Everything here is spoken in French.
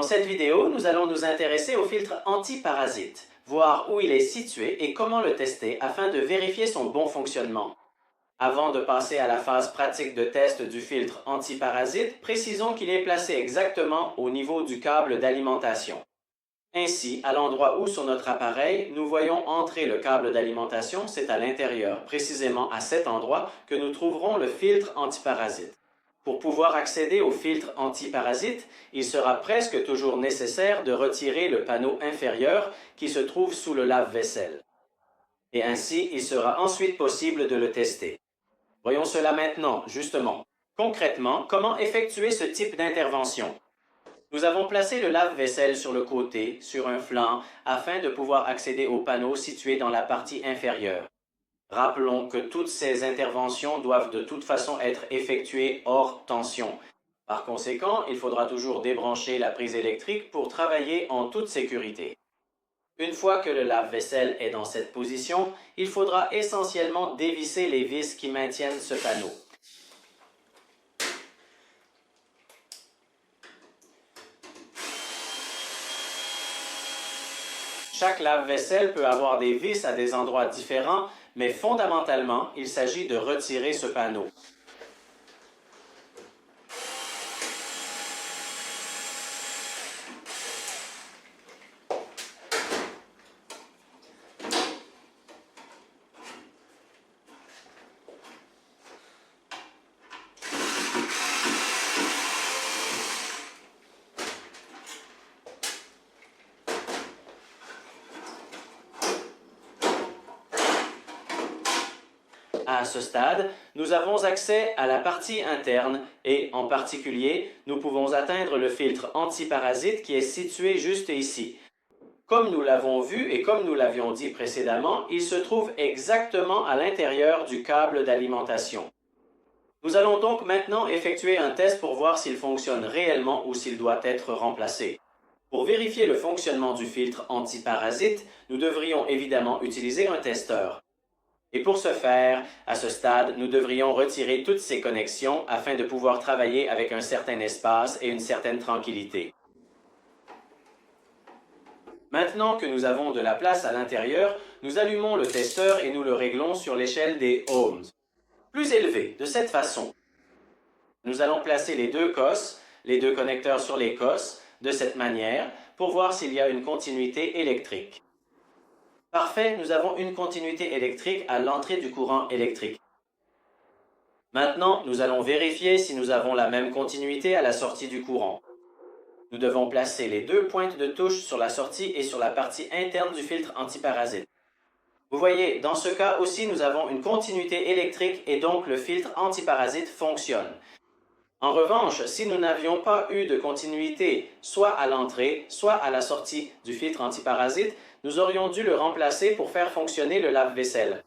Dans cette vidéo, nous allons nous intéresser au filtre anti-parasite, voir où il est situé et comment le tester afin de vérifier son bon fonctionnement. Avant de passer à la phase pratique de test du filtre anti-parasite, précisons qu'il est placé exactement au niveau du câble d'alimentation. Ainsi, à l'endroit où sur notre appareil, nous voyons entrer le câble d'alimentation, c'est à l'intérieur, précisément à cet endroit, que nous trouverons le filtre antiparasite. Pour pouvoir accéder au filtre antiparasite, il sera presque toujours nécessaire de retirer le panneau inférieur qui se trouve sous le lave-vaisselle. Et ainsi, il sera ensuite possible de le tester. Voyons cela maintenant, justement. Concrètement, comment effectuer ce type d'intervention? Nous avons placé le lave-vaisselle sur le côté, sur un flanc, afin de pouvoir accéder au panneau situé dans la partie inférieure. Rappelons que toutes ces interventions doivent de toute façon être effectuées hors tension. Par conséquent, il faudra toujours débrancher la prise électrique pour travailler en toute sécurité. Une fois que le lave-vaisselle est dans cette position, il faudra essentiellement dévisser les vis qui maintiennent ce panneau. Chaque lave-vaisselle peut avoir des vis à des endroits différents, mais fondamentalement, il s'agit de retirer ce panneau. À ce stade, nous avons accès à la partie interne et, en particulier, nous pouvons atteindre le filtre antiparasite qui est situé juste ici. Comme nous l'avons vu et comme nous l'avions dit précédemment, il se trouve exactement à l'intérieur du câble d'alimentation. Nous allons donc maintenant effectuer un test pour voir s'il fonctionne réellement ou s'il doit être remplacé. Pour vérifier le fonctionnement du filtre antiparasite, nous devrions évidemment utiliser un testeur. Et pour ce faire, à ce stade, nous devrions retirer toutes ces connexions afin de pouvoir travailler avec un certain espace et une certaine tranquillité. Maintenant que nous avons de la place à l'intérieur, nous allumons le testeur et nous le réglons sur l'échelle des ohms. Plus élevé, de cette façon. Nous allons placer les deux cosses, les deux connecteurs sur les cosses, de cette manière, pour voir s'il y a une continuité électrique. Parfait, nous avons une continuité électrique à l'entrée du courant électrique. Maintenant, nous allons vérifier si nous avons la même continuité à la sortie du courant. Nous devons placer les deux pointes de touche sur la sortie et sur la partie interne du filtre antiparasite. Vous voyez, dans ce cas aussi, nous avons une continuité électrique et donc le filtre antiparasite fonctionne. En revanche, si nous n'avions pas eu de continuité, soit à l'entrée, soit à la sortie du filtre antiparasite, nous aurions dû le remplacer pour faire fonctionner le lave-vaisselle.